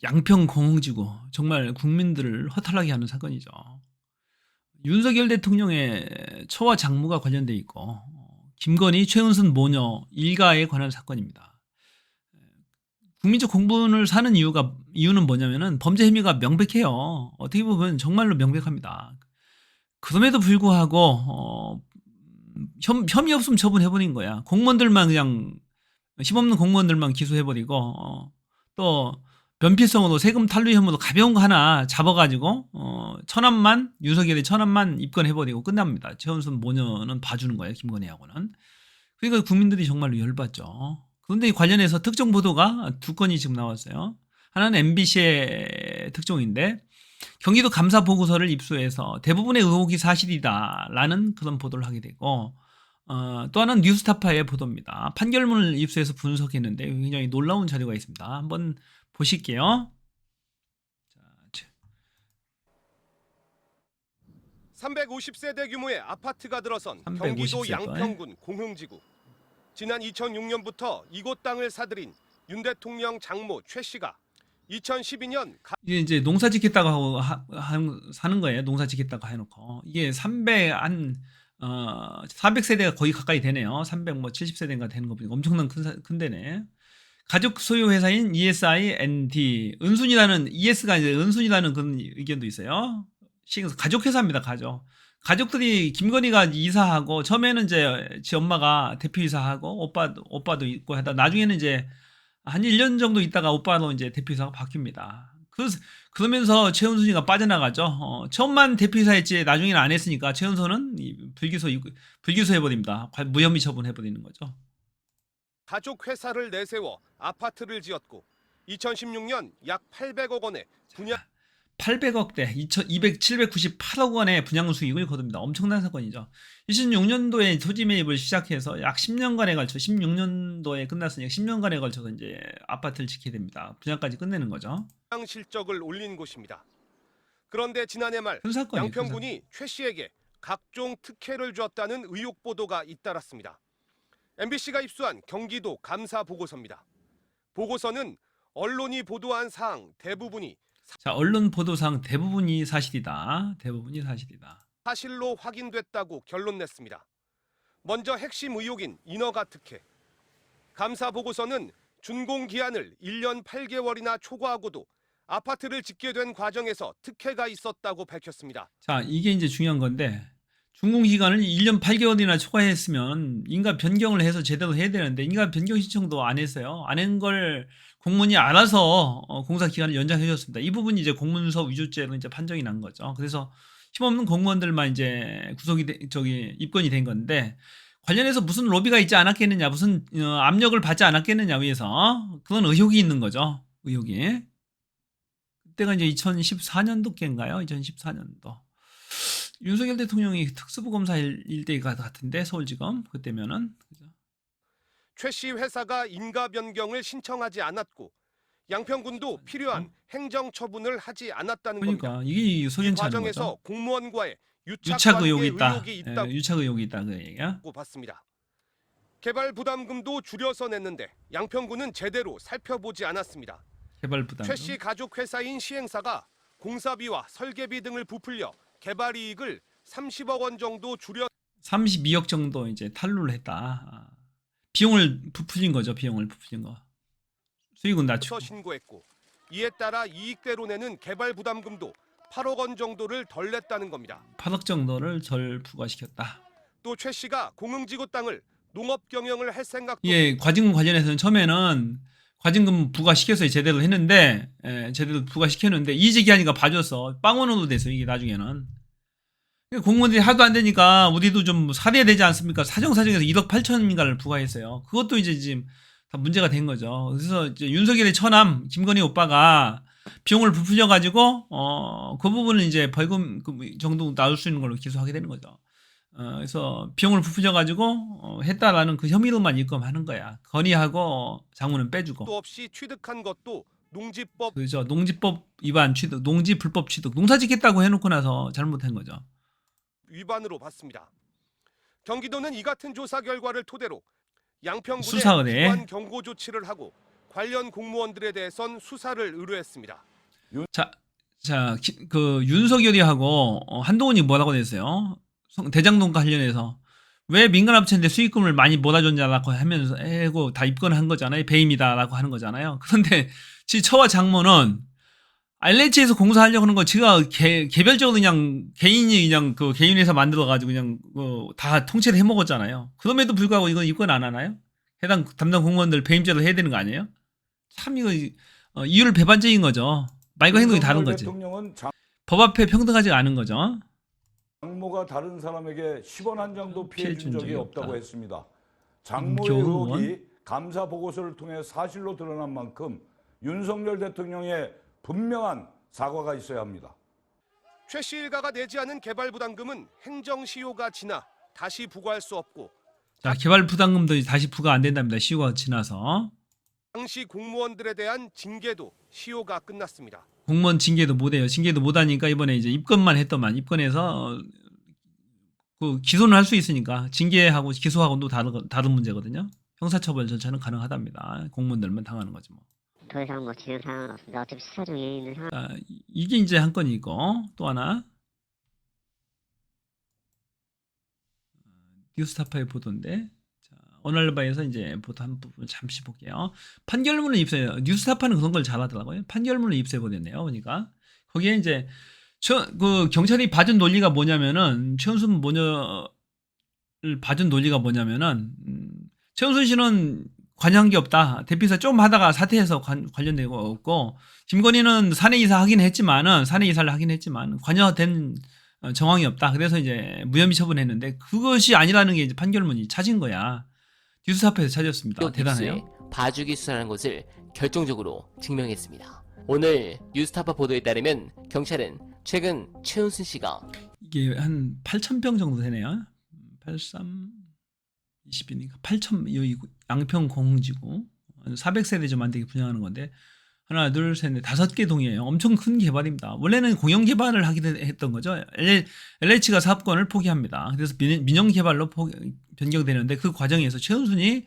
양평 공흥지구 정말 국민들을 허탈하게 하는 사건이죠. 윤석열 대통령의 처와 장모가 관련돼 있고 김건희, 최은순 모녀 일가에 관한 사건입니다. 국민적 공분을 사는 이유는 뭐냐면은 범죄 혐의가 명백해요. 어떻게 보면 정말로 명백합니다. 그럼에도 불구하고 혐의 없으면 처분해버린 거야. 공무원들만 그냥 힘없는 공무원들만 기소해버리고 또 변피성으로 세금 탈루 혐의로 가벼운 거 하나 잡아가지고 천안만 윤석열이 천안만 입건해버리고 끝납니다. 최은순 모녀는 봐주는 거예요. 김건희하고는. 그러니까 국민들이 정말로 열받죠. 그런데 이 관련해서 특정 보도가 두 건이 지금 나왔어요. 하나는 MBC의 특종인데 경기도 감사 보고서를 입수해서 대부분의 의혹이 사실이다라는 그런 보도를 하게 되고 또 하나는 뉴스타파의 보도입니다. 판결문을 입수해서 분석했는데 굉장히 놀라운 자료가 있습니다. 한번 보실게요. 350세대 규모의 아파트가 들어선 350세대. 경기도 양평군 공흥지구. 지난 2006년부터 이곳 땅을 사들인 윤 대통령 장모 최 씨가 2012년 이게 이제 농사 짓겠다고 사는 거예요. 농사 짓겠다고 해놓고 이게 400세대가 거의 가까이 되네요. 370세대인가 되는 거 보니까 엄청난 큰 데네. 가족 소유 회사인 ESI-ND 은순이라는 ES가 이제 은순이라는 그런 의견도 있어요. 가족 회사입니다. 가족들이 김건희가 이사하고 처음에는 이제 지 엄마가 대표이사하고 오빠도 있고 하다 나중에는 이제 한 1년 정도 있다가 오빠로 이제 대표이사가 바뀝니다. 그러면서 최은순이가 빠져나가죠. 처음만 대표이사했지 나중에는 안 했으니까 최은순은 불기소해버립니다. 무혐의 처분해버리는 거죠. 가족 회사를 내세워 아파트를 지었고 2016년 약 800억 원의 분양 800억대 798억 원의 분양 수익을 거둡니다. 엄청난 사건이죠. 2006년도에 토지 매입을 시작해서 약 10년간에 걸쳐 16년도에 끝났으니까 10년간에 걸쳐서 이제 아파트를 짓게 됩니다. 분양까지 끝내는 거죠. 분양 실적을 올린 곳입니다. 그런데 지난해 말 양평군이 최 씨에게 각종 특혜를 줬다는 의혹 보도가 잇따랐습니다. MBC가 입수한 경기도 감사 보고서입니다. 보고서는 언론이 보도한 사항 대부분이 언론 보도상 대부분이 사실이다. 사실로 확인됐다고 결론 냈습니다. 먼저 핵심 의혹인 인허가 특혜. 감사 보고서는 준공 기한을 1년 8개월이나 초과하고도 아파트를 짓게 된 과정에서 특혜가 있었다고 밝혔습니다. 자, 이게 이제 중요한 건데 준공 기간을 1년 8개월이나 초과했으면 인가 변경을 해서 제대로 해야 되는데 인가 변경 신청도 안 했어요. 안 한 걸 공무원이 알아서 공사 기간을 연장해 줬습니다. 이 부분이 이제 공문서 위조죄로 이제 판정이 난 거죠. 그래서 힘없는 공무원들만 이제 입건이 된 건데 관련해서 무슨 로비가 있지 않았겠느냐, 무슨 압력을 받지 않았겠느냐 위해서 그런 의혹이 있는 거죠. 의혹이. 그때가 이제 2014년도인가요? 2014년도. 윤석열 대통령이 특수부 검사일 때가 같은데 서울지검 그때면은 최 씨 회사가 인가 변경을 신청하지 않았고 양평군도 필요한 행정 처분을 하지 않았다는 그러니까 겁니다. 이게 석연치 않은 과정에서 거죠. 공무원과의 유착 의혹이 있다고 유착 의혹이 있다 그 얘기야. 봤습니다. 개발 부담금도 줄여서 냈는데 양평군은 제대로 살펴보지 않았습니다. 개발 부담금. 최 씨 가족 회사인 시행사가 공사비와 설계비 등을 부풀려 개발 이익을 30억 원 정도 32억 정도 이제 탈루를 했다. 비용을 부풀린 거죠. 거. 수익은 낮추고. 신고했고 이에 따라 이익대로 내는 개발 부담금도 8억 원 정도를 덜 냈다는 겁니다. 8억 정도를 덜 부과시켰다. 또 최 씨가 공흥지구 땅을 농업 경영을 할 생각도 예, 과징금 관련해서는 처음에는 과징금 부과시켜서 제대로 했는데 제대로 부과시켰는데 이직이하니까 봐줬어. 빵원으로 됐어 이게 나중에는. 공무원들이 하도 안 되니까 우리도 좀 살해야 되지 않습니까? 사정사정에서 1억 8천인가를 부과했어요. 그것도 이제 지금 다 문제가 된 거죠. 그래서 이제 윤석열의 처남 김건희 오빠가 비용을 부풀려가지고 그 부분은 이제 벌금 정도 나올 수 있는 걸로 기소하게 되는 거죠. 그래서 비용을 부풀려가지고 했다라는 그 혐의로만 입건하는 거야. 건의하고 장모는 빼주고. 또 없이 취득한 것도 농지법 그렇죠. 농지법 위반 취득, 농지 불법 취득, 농사 짓겠다고 해놓고 나서 잘못한 거죠. 위반으로 봤습니다. 경기도는 이 같은 조사 결과를 토대로 양평군에 수사은에 기관 경고 조치를 하고 관련 공무원들에 대해선 수사를 의뢰했습니다. 그 윤석열이하고 한동훈이 뭐라고 됐어요? 대장동과 관련해서 왜 민간업체인데 수익금을 많이 몰아줬냐라고 하면서 해고 다 입건을 한 거잖아요. 배임이다라고 하는 거잖아요. 그런데 지 처와 장모는 LH에서 공사하려고 하는 거 지가 개별적으로 그냥 개인이 그냥 그 개인회사 만들어가지고 그냥 다 통째로 해먹었잖아요. 그럼에도 불구하고 이건 입건 안 하나요? 해당 담당 공무원들 배임죄로 해야 되는 거 아니에요? 참 이거 이유를 배반적인 거죠. 말과 행동이 다른 거지. 대통령은 법 앞에 평등하지 않은 거죠. 장모가 다른 사람에게 10원 한 장도 피해 준 적이 없다고 없다. 했습니다. 장모의 김교훈 의혹이 감사 보고서를 통해 사실로 드러난 만큼 윤석열 대통령의 분명한 사과가 있어야 합니다. 최 씨 일가가 내지 않은 개발 부담금은 행정 시효가 지나 다시 부과할 수 없고 자, 개발 부담금도 다시 부과 안 된답니다. 시효가 지나서. 당시 공무원들에 대한 징계도 시효가 끝났습니다. 공무원 징계도 못해요. 징계도 못하니까 이번에 이제 입건만 했더만 입건해서 그 기소는 할 수 있으니까 징계하고 기소하고도 다른 문제거든요. 형사처벌 절차는 가능하답니다. 공무원들만 당하는 거지 뭐. 더 이상 뭐 진행 사항은 없습니다. 어차피 수사 중에 있는 상황. 자, 이게 이제 한 건이고 또 하나 뉴스타파의 보도인데 자, 어널바에서 이제 보도 한 부분 잠시 볼게요. 판결문을 입수해요. 뉴스타파는 그런 걸 잘하더라고요. 판결문을 입수해 보냈네요. 그러니까 거기에 이제 그 경찰이 봐준 논리가 뭐냐면은 최은순 모녀를 봐준 논리가 뭐냐면은 최은순 씨는 관여한 게 없다. 대표이사 좀 하다가 사퇴해서 관련되고 없고 김건희는 사내이사 하긴 했지만은 사내이사를 하긴 했지만 관여된 정황이 없다. 그래서 이제 무혐의 처분했는데 그것이 아니라는 게 이제 판결문이 찾은 거야. 뉴스타파에서 찾았습니다. 대단해요. 봐주기 수사라는 것을 결정적으로 증명했습니다. 오늘 뉴스타파 보도에 따르면 경찰은 최근 최은순 씨가 이게 한 8,000평 정도 되네요. 83 20이니까 8,000 여기 양평 공지구 400세대 좀 안 되게 분양하는 건데 하나 둘 셋 넷 5개 동이에요. 엄청 큰 개발입니다. 원래는 공영 개발을 하기로 했던 거죠. LH가 사업권을 포기합니다. 그래서 민영 개발로 변경되는데 그 과정에서 최은순이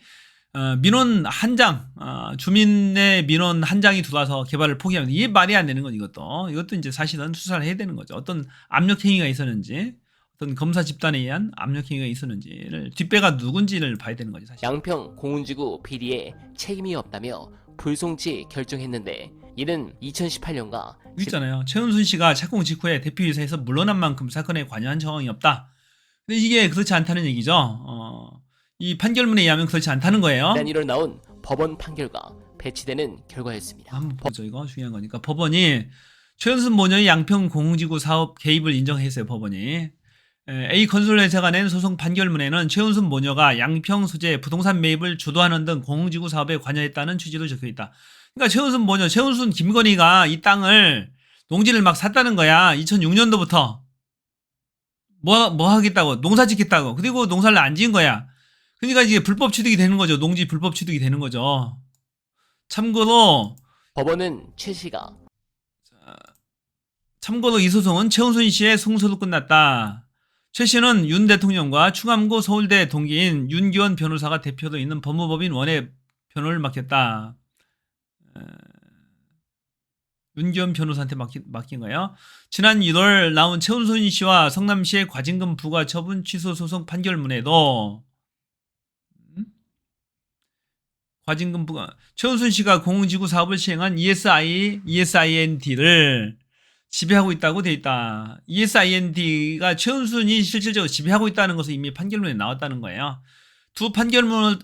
민원 한 장, 주민의 민원 한 장이 들어와서 개발을 포기합니다. 이게 말이 안 되는 건 이것도 이제 사실은 수사를 해야 되는 거죠. 어떤 압력 행위가 있었는지, 어떤 검사 집단에 의한 압력 행위가 있었는지를 뒷배가 누군지를 봐야 되는 거죠. 사실. 양평 공훈지구 비리에 책임이 없다며 불송치 결정했는데 이는 2018년과 있잖아요. 최은순 씨가 착공 직후에 대표이사에서 물러난 만큼 사건에 관여한 정황이 없다. 근데 이게 그렇지 않다는 얘기죠. 이 판결문에 의하면 그렇지 않다는 거예요. 지난 1월 나온 법원 판결과 배치되는 결과였습니다. 한번 보죠. 이거 중요한 거니까. 법원이 최은순 모녀의 양평 공지구 사업 개입을 인정했어요. 법원이. A건설 회사가 낸 소송 판결문에는 최은순 모녀가 양평 소재 부동산 매입을 주도하는 등 공지구 사업에 관여했다는 취지로 적혀있다. 그러니까 최은순 모녀, 최은순 김건희가 이 땅을 농지를 막 샀다는 거야. 2006년도부터 뭐 하겠다고 농사 짓겠다고. 그리고 농사를 안 지은 거야. 그러니까 이게 불법 취득이 되는 거죠. 농지 불법 취득이 되는 거죠. 참고로 최 씨가 이 소송은 최은순 씨의 승소로 끝났다. 최 씨는 윤 대통령과 충암고 서울대 동기인 윤기원 변호사가 대표로 있는 법무법인 원의 변호를 맡겼다. 윤기원 변호사한테 맡긴 거예요. 지난 1월 나온 최은순 씨와 성남시의 과징금 부과 처분 취소 소송 판결문에도 과징금 부과 최은순 씨가 공지구 사업을 시행한 ESIND를 지배하고 있다고 돼 있다. ESIND가 최은순이 실질적으로 지배하고 있다는 것은 이미 판결문에 나왔다는 거예요. 두 판결문을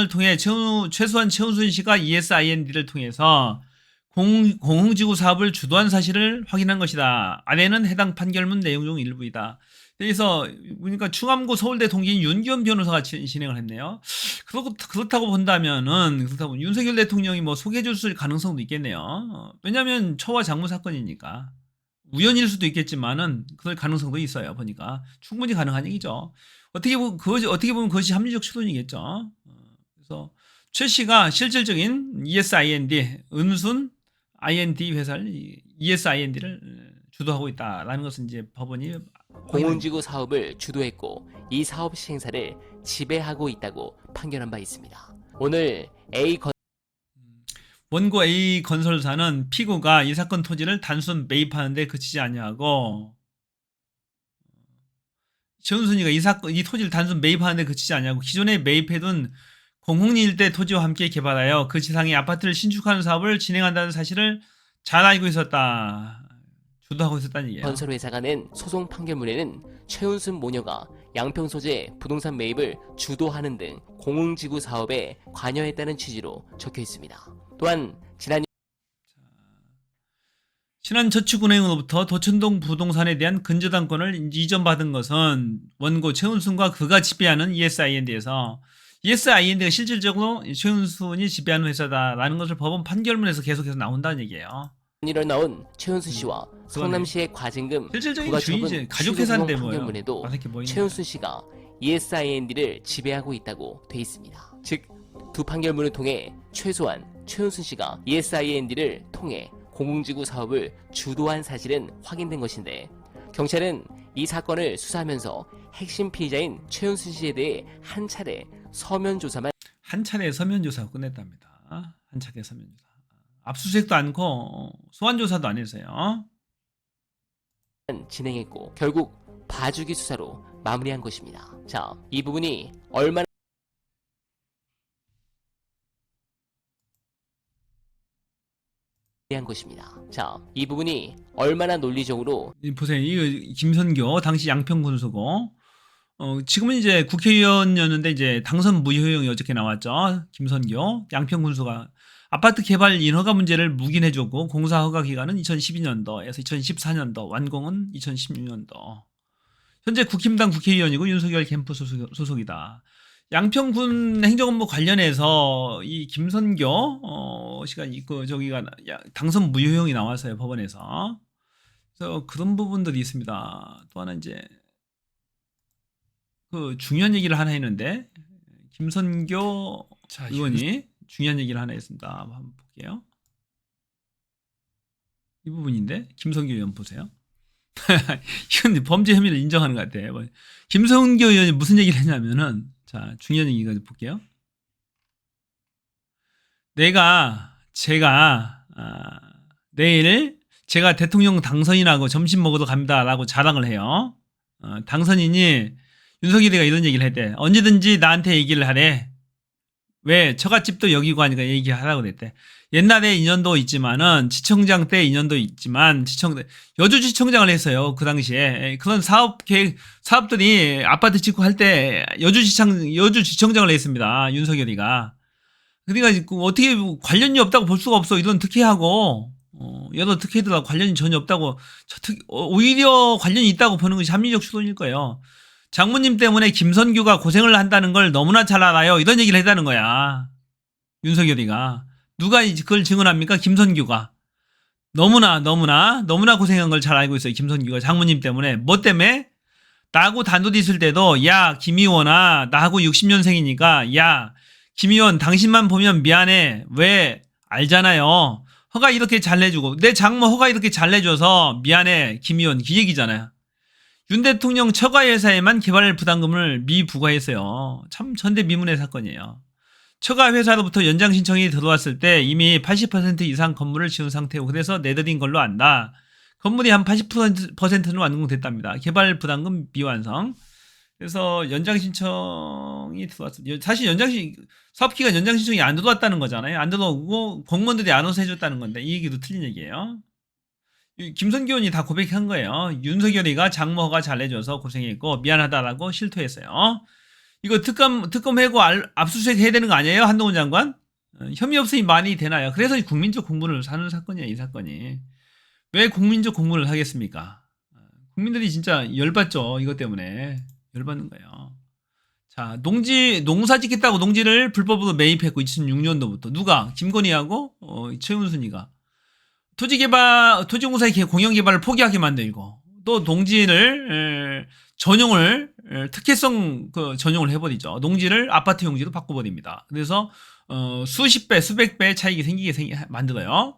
통해 최소한 최은순 씨가 ESIND를 통해서 공흥지구 사업을 주도한 사실을 확인한 것이다. 아래는 해당 판결문 내용 중 일부이다. 그래서 그러니까 충암고 서울대 동기인 윤기원 변호사가 진행을 했네요. 그렇다고 본다면은 윤석열 대통령이 뭐 소개해줬을 가능성도 있겠네요. 왜냐하면 처와 장모 사건이니까 우연일 수도 있겠지만은 그럴 가능성도 있어요. 보니까 충분히 가능한 얘기죠. 어떻게 보면 그것이 합리적 추론이겠죠. 그래서 최 씨가 실질적인 ESIND 은순 IND 회사를 ESIND를 주도하고 있다라는 것은 이제 법원이 공훈지구 사업을 주도했고 이 사업 시행사를 지배하고 있다고 판결한 바 있습니다. 오늘 원고 A 건설사는 피고가 이 사건 토지를 단순 매입하는데 그치지 아니하고 최은순이가 이 토지를 단순 매입하는데 그치지 아니하고 기존에 매입해둔 공흥리 일대 토지와 함께 개발하여 그 지상에 아파트를 신축하는 사업을 진행한다는 사실을 잘 알고 있었다. 주도하고 있었다는 얘기예요. 건설회사가 낸 소송 판결문에는 최은순 모녀가 양평 소재 부동산 매입을 주도하는 등 공흥지구 사업에 관여했다는 취지로 적혀 있습니다. 또한 지난 신한저축은행으로부터 도천동 부동산에 대한 근저당권을 이전받은 것은 원고 최은순과 그가 지배하는 ESIND에서 ESIND가 실질적으로 최은순이 지배하는 회사다라는 것을 법원 판결문에서 계속해서 나온다는 얘기예요. 1월 나온 최은순 씨와 성남시의 과징금 실질적인 부가처분 주인이 가족회사인데 취소소송 뭐예요. 판결문에도 어색해 보이는 최은순 씨가 ESIND를 지배하고 있다고 돼 있습니다. 즉, 두 판결문을 통해 최소한 최은순 씨가 ESIND를 통해 공공지구 사업을 주도한 사실은 확인된 것인데 경찰은 이 사건을 수사하면서 핵심 피의자인 최은순 씨에 대해 한 차례 서면 조사만 조사하고 끝냈답니다. 한 차례 서면 조사. 압수수색도 않고 소환 조사도 안 했어요. 진행했고 결국 봐주기 수사로 마무리한 것입니다. 자, 이 부분이 얼마나 한 것입니다. 자, 이 부분이 얼마나 논리적으로 보세요. 이거 김선교 당시 양평 군수고 지금은 이제 국회의원이었는데 이제 당선 무효형이 어저께 나왔죠. 김선교 양평 군수가 아파트 개발 인허가 문제를 묵인해줬고 공사 허가 기간은 2012년도에서 2014년도, 완공은 2016년도. 현재 국힘당 국회의원이고 윤석열 캠프 소속이다. 양평군 행정업무 관련해서 이 김선교 씨가 저기가 당선 무효형이 나왔어요, 법원에서. 그래서 그런 부분들이 있습니다. 또 하나 이제 그 중요한 얘기를 하나 했는데 김선교 의원이 중요한 얘기를 하나 했습니다. 한번 볼게요. 이 부분인데 김선교 의원 보세요. 이건 범죄 혐의를 인정하는 것 같아요. 김선교 의원이 무슨 얘기를 했냐면은 자, 중요한 얘기가 볼게요. 제가 내일 제가 대통령 당선인하고 점심 먹으러 갑니다라고 자랑을 해요. 당선인이 윤석열이가 이런 얘기를 했대. 언제든지 나한테 얘기를 하래. 왜 처갓집도 여기고 하니까 얘기하라고 그랬대. 옛날에 인연도 있지만은 지청장 때 인연도 있지만 여주지청장을 했어요. 그 당시에 그런 사업들이 아파트 짓고 할 때 여주지청장을 했습니다. 윤석열이가. 그러니까 어떻게 관련이 없다고 볼 수가 없어. 이런 특혜하고 여러 특혜들하고 관련이 전혀 없다고 오히려 관련이 있다고 보는 것이 합리적 추론일 거예요. 장모님 때문에 김선규가 고생을 한다는 걸 너무나 잘 알아요. 이런 얘기를 했다는 거야. 윤석열이가. 누가 그걸 증언합니까? 김선규가. 너무나 고생한 걸 잘 알고 있어요. 김선규가. 장모님 때문에. 뭐 때문에? 나하고 단둘이 있을 때도 야 김의원아 나하고 60년생이니까 야 김의원 당신만 보면 미안해. 왜? 알잖아요. 허가 이렇게 잘 내주고 내 장모 허가 이렇게 잘 내줘서 미안해. 김의원. 그 얘기잖아요. 윤 대통령 처가회사에만 개발 부담금을 미부과했어요. 참 전대미문의 사건이에요. 처가회사로부터 연장 신청이 들어왔을 때 이미 80% 이상 건물을 지은 상태고 그래서 내드린 걸로 안다. 건물이 한 80%는 완공됐답니다. 개발 부담금 미완성. 그래서 연장 신청이 들어왔어요. 사실 사업기간 연장 신청이 안 들어왔다는 거잖아요. 안 들어오고 공무원들이 안 와서 해줬다는 건데 이 얘기도 틀린 얘기예요. 김선교 의원이 다 고백한 거예요. 윤석열이가 장모가 잘해줘서 고생했고 미안하다라고 실토했어요. 이거 특검하고 압수수색 해야 되는 거 아니에요? 한동훈 장관? 혐의 없으니 많이 되나요? 그래서 국민적 공분을 사는 사건이에요. 이 사건이. 왜 국민적 공분을 하겠습니까? 국민들이 진짜 열받죠. 이것 때문에. 열받는 거예요. 자, 농사 짓겠다고 농지를 불법으로 매입했고 2006년도부터. 누가? 김건희하고 최은순이가. 토지공사의 공영개발을 포기하게 만들고 또 농지를 특혜성 전용을 해버리죠. 농지를 아파트 용지로 바꿔버립니다. 그래서 수십 배, 수백 배 차익이 만들어요.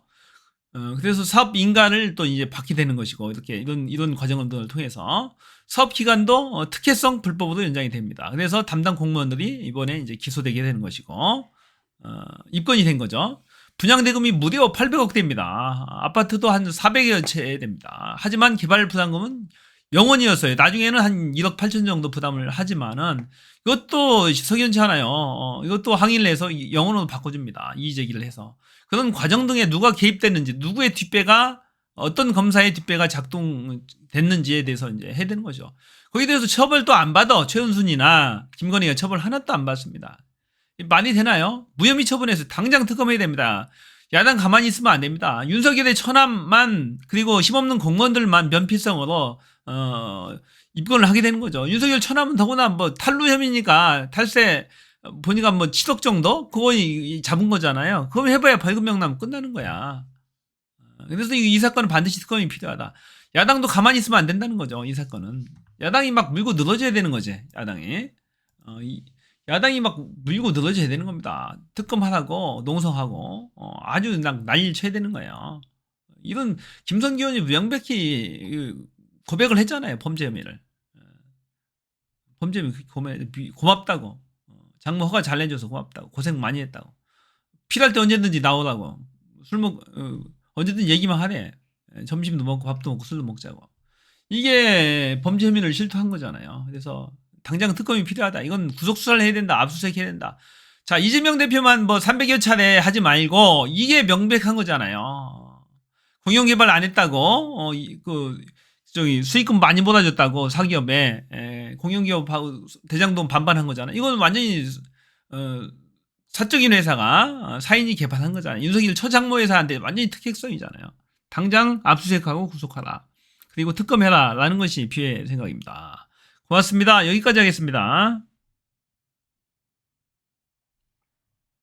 그래서 사업 인가를 또 이제 받게 되는 것이고 이렇게 이런 과정들을 통해서 사업 기간도 특혜성 불법으로 연장이 됩니다. 그래서 담당 공무원들이 이번에 이제 기소되게 되는 것이고 입건이 된 거죠. 분양대금이 무려 800억대입니다. 아파트도 한 400여 채 됩니다. 하지만 개발 부담금은 0원이었어요. 나중에는 한 1억 8천 정도 부담을 하지만은 이것도 석연치 않아요. 이것도 항의를 해서 0원으로 바꿔줍니다. 이의제기를 해서. 그런 과정 등에 누가 개입됐는지, 누구의 뒷배가, 어떤 검사의 뒷배가 작동됐는지에 대해서 이제 해야 되는 거죠. 거기에 대해서 처벌도 안 받아. 최은순이나 김건희가 처벌 하나도 안 받습니다. 말이 되나요? 무혐의 처분해서 당장 특검해야 됩니다. 야당 가만히 있으면 안 됩니다. 윤석열의 처남만 그리고 힘없는 공무원들만 면피성으로 입건을 하게 되는 거죠. 윤석열 처남은 더구나 뭐 탈루 혐의니까 탈세 보니까 뭐 7억 정도 그거 잡은 거잖아요. 그거 해봐야 벌금형 나면 끝나는 거야. 그래서 이 사건은 반드시 특검이 필요하다. 야당도 가만히 있으면 안 된다는 거죠. 이 사건은 야당이 막 물고 늘어져야 되는 거지. 야당이 막 물고 늘어져야 되는 겁니다. 특검하라고 농성하고 아주 난리를 쳐야 되는 거예요. 이런 김성기 의원이 명백히 고백을 했잖아요. 범죄 혐의를. 범죄 혐의 고맙다고. 장모 허가 잘 내줘서 고맙다고. 고생 많이 했다고. 필요할 때 언제든지 나오라고. 언제든 얘기만 하래. 점심도 먹고 밥도 먹고 술도 먹자고. 이게 범죄 혐의를 실토한 거잖아요. 그래서 당장 특검이 필요하다. 이건 구속수사를 해야 된다. 압수수색 해야 된다. 자, 이재명 대표만 뭐 300여 차례 하지 말고 이게 명백한 거잖아요. 공영개발 안 했다고 수익금 많이 몰아줬다고 사기업에 공영기업하고 대장동 반반한 거잖아요. 이건 완전히 사적인 회사가 사인이 개발한 거잖아요. 윤석열 처장모 회사한테 완전히 특혜성이잖아요. 당장 압수수색하고 구속하라. 그리고 특검해라 라는 것이 비의 생각입니다. 고맙습니다. 여기까지 하겠습니다.